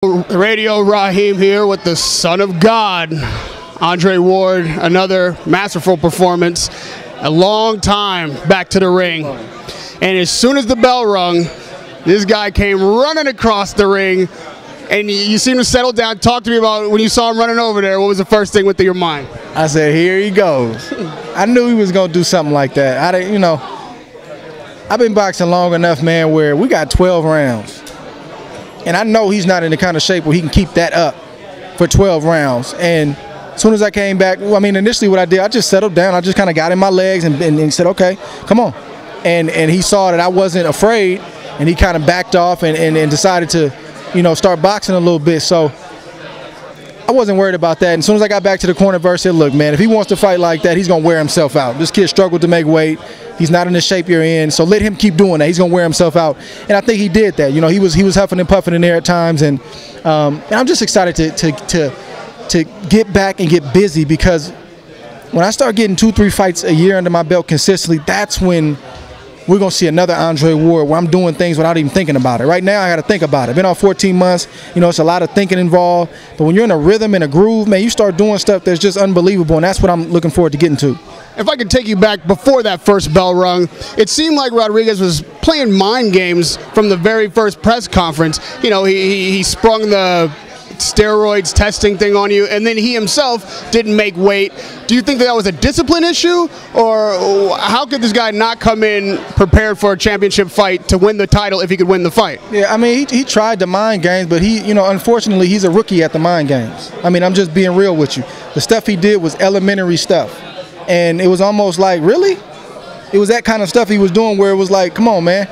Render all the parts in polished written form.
Radio Raheem here with the Son of God, Andre Ward. Another masterful performance. A long time back to the ring. And as soon as the bell rung, this guy came running across the ring. And you seem to settle down. Talk to me about when you saw him running over there. What was the first thing went through your mind? I said, here he goes. I knew he was going to do something like that. I've been boxing long enough, man, where we got 12 rounds. And I know he's not in the kind of shape where he can keep that up for 12 rounds. And as soon as I came back, initially what I did, I just settled down. I just kind of got in my legs and said, okay, come on. And he saw that I wasn't afraid, and he kind of backed off and decided to, start boxing a little bit. So I wasn't worried about that. And as soon as I got back to the corner, Verse said, look, man, if he wants to fight like that, he's going to wear himself out. This kid struggled to make weight. He's not in the shape you're in, so let him keep doing that. He's going to wear himself out. And I think he did that. He was huffing and puffing in there at times. And I'm just excited to get back and get busy, because when I start getting 2-3 fights a year under my belt consistently, that's when we're going to see another Andre Ward where I'm doing things without even thinking about it. Right now, I got to think about it. Been on 14 months. It's a lot of thinking involved. But when you're in a rhythm and a groove, man, you start doing stuff that's just unbelievable, and that's what I'm looking forward to getting to. If I could take you back before that first bell rung, it seemed like Rodriguez was playing mind games from the very first press conference. He sprung the steroids testing thing on you, and then he himself didn't make weight. Do you think that was a discipline issue, or how could this guy not come in prepared for a championship fight to win the title if he could win the fight? Yeah, he tried the mind games, but unfortunately, he's a rookie at the mind games. I'm just being real with you. The stuff he did was elementary stuff. And it was almost like, really? It was that kind of stuff he was doing where it was like, come on, man.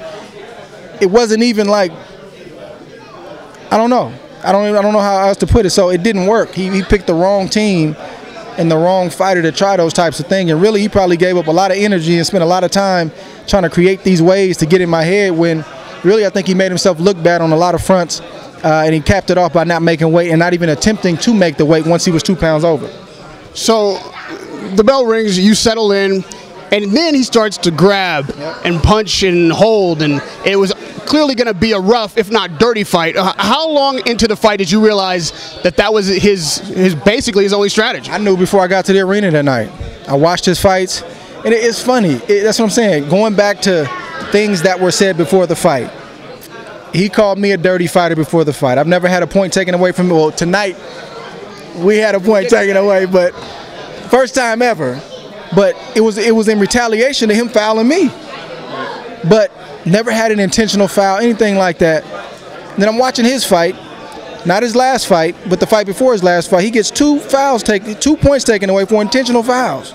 It wasn't even like, I don't know. I don't know how else to put it. So it didn't work. He picked the wrong team and the wrong fighter to try those types of things. And really, he probably gave up a lot of energy and spent a lot of time trying to create these ways to get in my head, when really I think he made himself look bad on a lot of fronts. And he capped it off by not making weight and not even attempting to make the weight once he was 2 pounds over. So the bell rings, you settle in, and then he starts to grab and punch and hold, and it was clearly going to be a rough, if not dirty fight. How long into the fight did you realize that was basically his only strategy? I knew before I got to the arena that night. I watched his fights, and it's funny. That's what I'm saying. Going back to things that were said before the fight, he called me a dirty fighter before the fight. I've never had a point taken away from me. Well, tonight we had a point taken away, but first time ever. But it was in retaliation to him fouling me. But never had an intentional foul, anything like that. And then I'm watching his fight, not his last fight, but the fight before his last fight. He gets 2 points taken away for intentional fouls.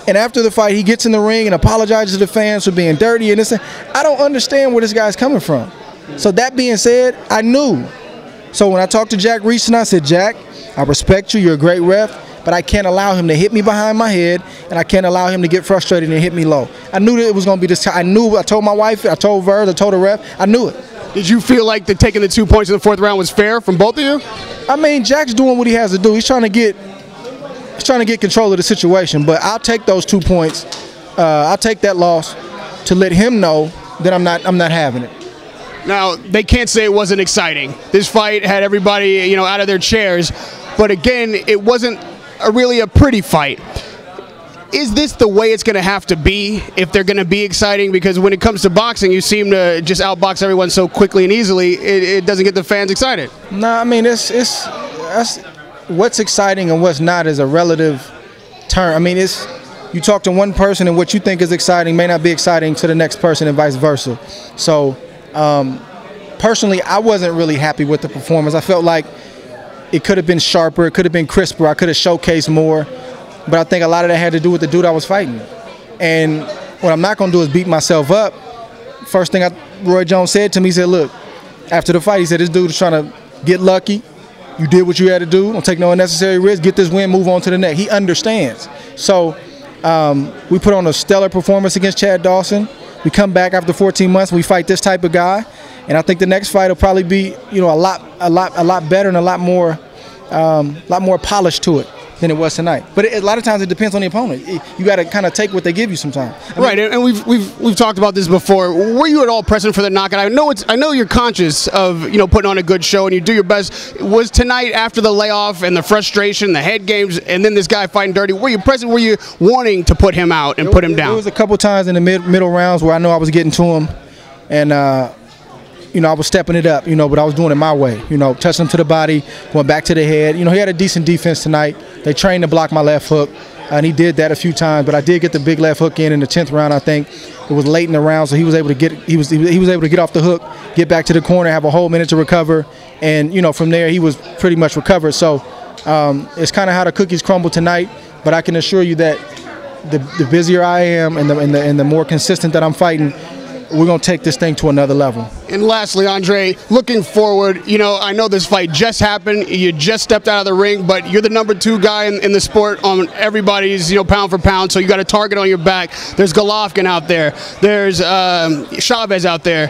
And after the fight, he gets in the ring and apologizes to the fans for being dirty. And I don't understand where this guy's coming from. So that being said, I knew. So when I talked to Jack Reese, I said, Jack, I respect you. You're a great ref. But I can't allow him to hit me behind my head, and I can't allow him to get frustrated and hit me low. I knew that it was going to be this. I told my wife, I told Verse, I told the ref, I knew it. Did you feel like taking the 2 points in the 4th round was fair from both of you? Jack's doing what he has to do. He's trying to get control of the situation. But I'll take those 2 points. I'll take that loss to let him know that I'm not having it. Now, they can't say it wasn't exciting. This fight had everybody, out of their chairs. But again, it wasn't really a pretty fight. Is this the way it's going to have to be if they're going to be exciting? Because when it comes to boxing, you seem to just outbox everyone so quickly and easily, it doesn't get the fans excited. No, that's what's exciting and what's not is a relative term. You talk to one person and what you think is exciting may not be exciting to the next person and vice versa. So personally, I wasn't really happy with the performance. I felt like it could have been sharper, it could have been crisper, I could have showcased more, but I think a lot of that had to do with the dude I was fighting. And what I'm not going to do is beat myself up. First thing Roy Jones said to me, he said, look, after the fight, he said, this dude is trying to get lucky. You did what you had to do, don't take no unnecessary risk, get this win, move on to the next. He understands. So we put on a stellar performance against Chad Dawson. We come back after 14 months, we fight this type of guy. And I think the next fight will probably be, a lot better and a lot more polished to it. than it was tonight. But a lot of times it depends on the opponent. You got to kind of take what they give you sometimes. Right, and we've talked about this before. Were you at all present for the knockout? I know you're conscious of putting on a good show and you do your best. Was tonight, after the layoff and the frustration, the head games, and then this guy fighting dirty? Were you present? Were you wanting to put him out and put him down? There was a couple times in the middle rounds where I know I was getting to him, and I was stepping it up, but I was doing it my way. Touching him to the body, going back to the head. He had a decent defense tonight. They trained to block my left hook, and he did that a few times. But I did get the big left hook in the 10th round. I think it was late in the round, so he was able to get off the hook, get back to the corner, have a whole minute to recover, and from there he was pretty much recovered. So it's kind of how the cookies crumble tonight. But I can assure you that the busier I am and the more consistent that I'm fighting, we're going to take this thing to another level. And lastly, Andre, looking forward, I know this fight just happened. You just stepped out of the ring, but you're the #2 guy in the sport on everybody's, pound for pound, so you got a target on your back. There's Golovkin out there. There's Chavez out there.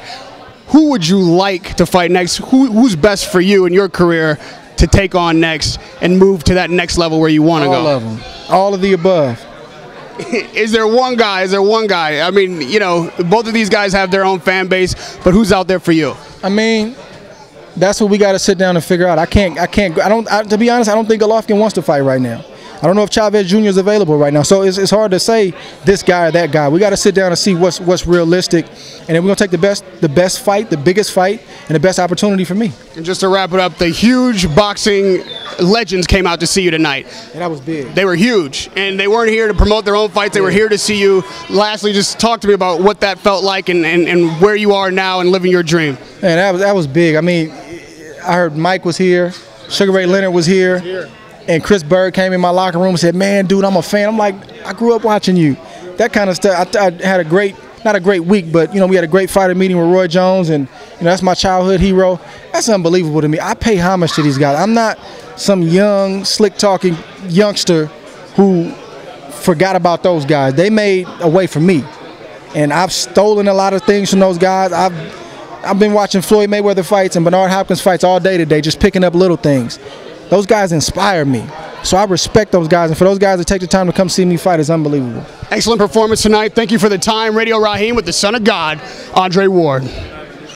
Who would you like to fight next? Who's best for you in your career to take on next and move to that next level where you want to go? All of them. All of the above. Is there one guy? I mean, both of these guys have their own fan base, but who's out there for you? I mean, that's what we got to sit down and figure out. To be honest, I don't think Golovkin wants to fight right now. I don't know if Chavez Jr. is available right now. So it's hard to say this guy or that guy. We got to sit down and see what's realistic, and then we're going to take the best fight, the biggest fight, and the best opportunity for me. And just to wrap it up, the huge boxing legends came out to see you tonight. And that was big. They were huge, and they weren't here to promote their own fights. They were here to see you. Lastly, just talk to me about what that felt like and where you are now and living your dream. Man, that was big. I mean, I heard Mike was here, Sugar Ray Leonard was here. And Chris Berg came in my locker room and said, "Man, dude, I'm a fan." I'm like, "I grew up watching you." That kind of stuff. I had not a great week, but we had a great fighter meeting with Roy Jones, and that's my childhood hero. That's unbelievable to me. I pay homage to these guys. I'm not some young, slick-talking youngster who forgot about those guys. They made a way for me, and I've stolen a lot of things from those guys. I've been watching Floyd Mayweather fights and Bernard Hopkins fights all day today, just picking up little things. Those guys inspire me. So I respect those guys. And for those guys to take the time to come see me fight is unbelievable. Excellent performance tonight. Thank you for the time. Radio Raheem with the Son of God, Andre Ward.